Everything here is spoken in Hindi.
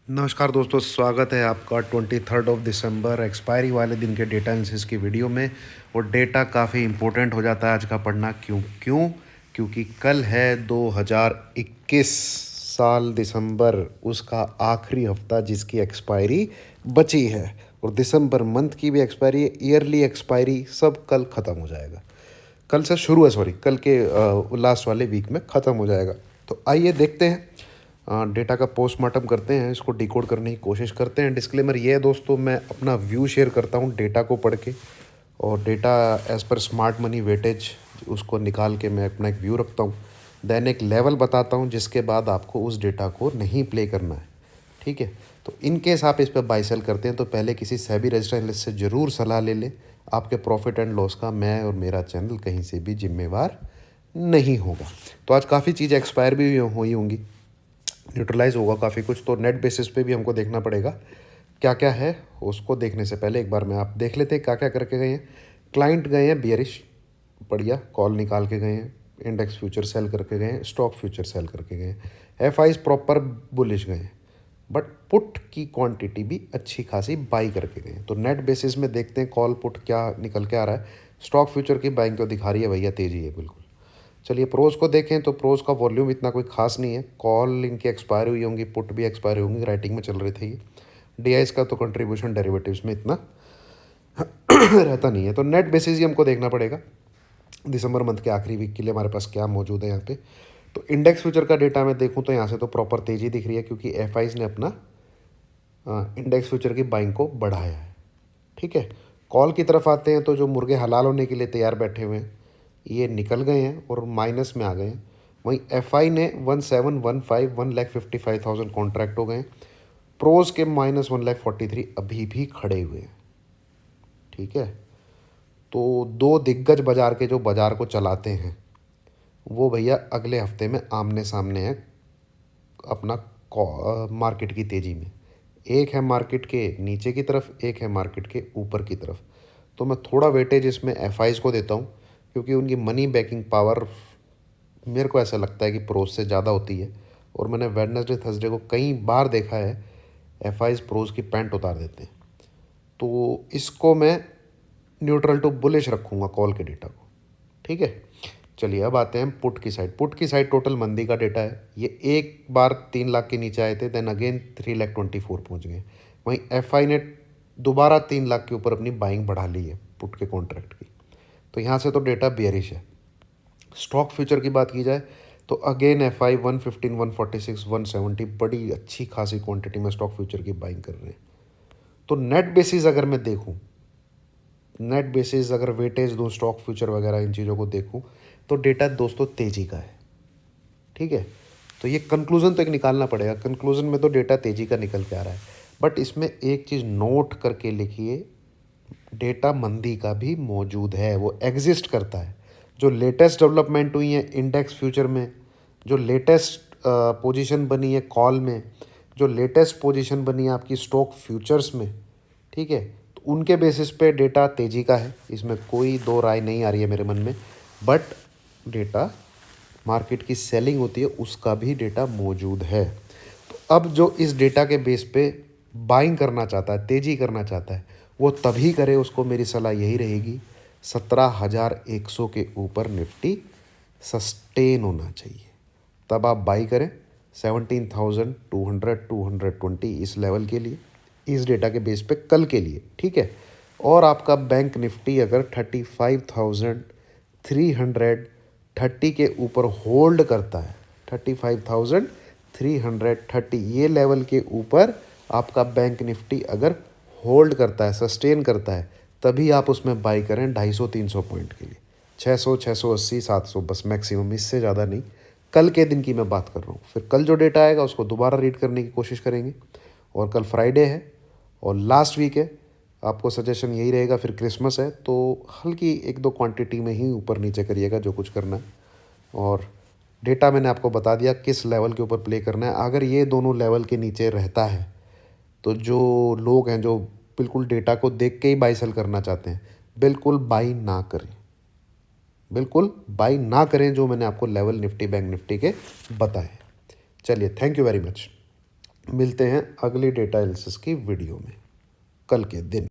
नमस्कार दोस्तों, स्वागत है आपका 23 दिसंबर एक्सपायरी वाले दिन के डेटा एनालिसिस की वीडियो में। और डेटा काफ़ी इम्पोर्टेंट हो जाता है आज का पढ़ना। क्योंकि कल है 2021 साल दिसंबर, उसका आखिरी हफ्ता जिसकी एक्सपायरी बची है। और दिसंबर मंथ की भी एक्सपायरी, ईयरली एक्सपायरी सब कल ख़त्म हो जाएगा। कल से शुरू है, सॉरी, कल के लास्ट वाले वीक में ख़त्म हो जाएगा। तो आइए देखते हैं, डेटा का पोस्टमार्टम करते हैं, इसको डिकोड करने की कोशिश करते हैं। डिस्क्लेमर ये है दोस्तों, मैं अपना व्यू शेयर करता हूँ डेटा को पढ़ के, और data as per smart money weightage उसको निकाल के मैं अपना एक व्यू रखता हूँ। देन एक लेवल बताता हूँ जिसके बाद आपको उस डेटा को नहीं प्ले करना है, ठीक है। तो इन केस आप इस पर बाई सेल करते हैं तो पहले किसी सेबी रजिस्टर्ड एनालिस्ट से ज़रूर सलाह ले लें। आपके प्रॉफिट एंड लॉस का मैं और मेरा चैनल कहीं से भी जिम्मेवार नहीं होगा। तो आज काफ़ी चीज़ें एक्सपायर भी हुई होंगी, न्यूट्रलाइज होगा काफ़ी कुछ, तो नेट बेसिस पे भी हमको देखना पड़ेगा क्या क्या है। उसको देखने से पहले एक बार मैं आप देख लेते हैं क्या क्या करके गए हैं। क्लाइंट गए हैं बियरिश, बढ़िया कॉल निकाल के गए हैं, इंडेक्स फ्यूचर सेल करके गए हैं, स्टॉक फ्यूचर सेल करके गए हैं, एफ आईज प्रॉपर बुलिश गए हैं, बट पुट की क्वांटिटी भी अच्छी खासी बाई करके गए हैं। तो नेट बेसिस में देखते हैं कॉल पुट क्या निकल के आ रहा है। स्टॉक फ्यूचर की बाइंग तो दिखा रही है भैया, तेजी है बिल्कुल। चलिए प्रोज को देखें तो प्रोज का वॉल्यूम इतना कोई खास नहीं है। कॉल इनकी एक्सपायर हुई होंगी, पुट भी एक्सपायर होंगी, राइटिंग में चल रहे थे ये। डीआईएस का तो कंट्रीब्यूशन डेरिवेटिव्स में इतना रहता नहीं है। तो नेट बेसिस ही हमको देखना पड़ेगा दिसंबर मंथ के आखिरी वीक के लिए हमारे पास क्या मौजूद है यहाँ पे। तो इंडेक्स फ्यूचर का डेटा मैं देखूँ तो यहाँ से तो प्रॉपर तेजी दिख रही है, क्योंकि एफ ने अपना इंडेक्स फ्यूचर की बाइंग को बढ़ाया है, ठीक है। कॉल की तरफ आते हैं तो जो मुर्गे हलाल होने के लिए तैयार बैठे हुए हैं ये निकल गए हैं और माइनस में आ गए हैं। वहीं एफ ने 1715 1,55,000 कॉन्ट्रैक्ट हो गए। प्रोज के -1,43,000 अभी भी खड़े हुए हैं, ठीक है। तो दो दिग्गज बाजार के जो बाजार को चलाते हैं वो भैया अगले हफ्ते में आमने सामने हैं अपना मार्केट की तेज़ी में। एक है मार्केट के नीचे की तरफ, एक है मार्केट के ऊपर की तरफ। तो मैं थोड़ा वेटेज इसमें एफ को देता हूँ, क्योंकि उनकी मनी बैकिंग पावर मेरे को ऐसा लगता है कि प्रोज से ज़्यादा होती है। और मैंने वेडनेसडे थर्सडे को कई बार देखा है एफ प्रोज की पैंट उतार देते हैं। तो इसको मैं न्यूट्रल टू बुलिश रखूँगा कॉल के डेटा को, ठीक है। चलिए अब आते हैं पुट की साइड। पुट की साइड टोटल मंदी का डेटा है। ये एक बार 3 लाख के नीचे आए थे, देन अगेन 3,24,000 पहुँच गए। वहीं एफ ने दोबारा 3 लाख के ऊपर अपनी बाइंग बढ़ा ली है पुट के कॉन्ट्रैक्ट की। तो यहाँ से तो डेटा बेयरिश है। स्टॉक फ्यूचर की बात की जाए तो अगेन एफ 115 146 170 बड़ी अच्छी खासी क्वांटिटी में स्टॉक फ्यूचर की बाइंग कर रहे हैं। तो नेट बेसिस अगर मैं देखूं, नेट बेसिस अगर वेटेज दूं स्टॉक फ्यूचर वगैरह इन चीज़ों को देखूं तो डेटा दोस्तों तेज़ी का है, ठीक है। तो ये कंक्लूज़न तो एक निकालना पड़ेगा। कंक्लूज़न में तो डेटा तेज़ी का निकल के आ रहा है, बट इसमें एक चीज़ नोट करके लिखिए, डेटा मंदी का भी मौजूद है, वो एग्जिस्ट करता है। जो लेटेस्ट डेवलपमेंट हुई है इंडेक्स फ्यूचर में, जो लेटेस्ट पोजीशन बनी है कॉल में, जो लेटेस्ट पोजीशन बनी है आपकी स्टॉक फ्यूचर्स में, ठीक है, तो उनके बेसिस पे डेटा तेज़ी का है, इसमें कोई दो राय नहीं आ रही है मेरे मन में। बट डेटा मार्केट की सेलिंग होती है उसका भी डेटा मौजूद है। तो अब जो इस डेटा के बेस पे बाइंग करना चाहता है, तेज़ी करना चाहता है, वो तभी करे, उसको मेरी सलाह यही रहेगी 17,100 के ऊपर निफ्टी सस्टेन होना चाहिए, तब आप बाई करें। 17,200 220 इस लेवल के लिए, इस डेटा के बेस पे कल के लिए, ठीक है। और आपका बैंक निफ्टी अगर 35,330 के ऊपर होल्ड करता है, 35,330 ये लेवल के ऊपर आपका बैंक निफ्टी अगर होल्ड करता है, सस्टेन करता है, तभी आप उसमें बाई करें 250-300 पॉइंट के लिए। 600 680 700 बस मैक्सिमम, इससे ज़्यादा नहीं। कल के दिन की मैं बात कर रहा हूँ। फिर कल जो डेटा आएगा उसको दोबारा रीड करने की कोशिश करेंगे। और कल फ्राइडे है और लास्ट वीक है, आपको सजेशन यही रहेगा। फिर क्रिसमस है तो हल्की एक दो क्वांटिटी में ही ऊपर नीचे करिएगा जो कुछ करना है। और डेटा मैंने आपको बता दिया किस लेवल के ऊपर प्ले करना है। अगर ये दोनों लेवल के नीचे रहता है तो जो लोग हैं जो बिल्कुल डेटा को देख के ही बाई सेल करना चाहते हैं, बिल्कुल बाई ना करें, बिल्कुल बाई ना करें जो मैंने आपको लेवल निफ्टी बैंक निफ्टी के बताए। चलिए, थैंक यू वेरी मच। मिलते हैं अगली डेटा एनालिसिस की वीडियो में कल के दिन।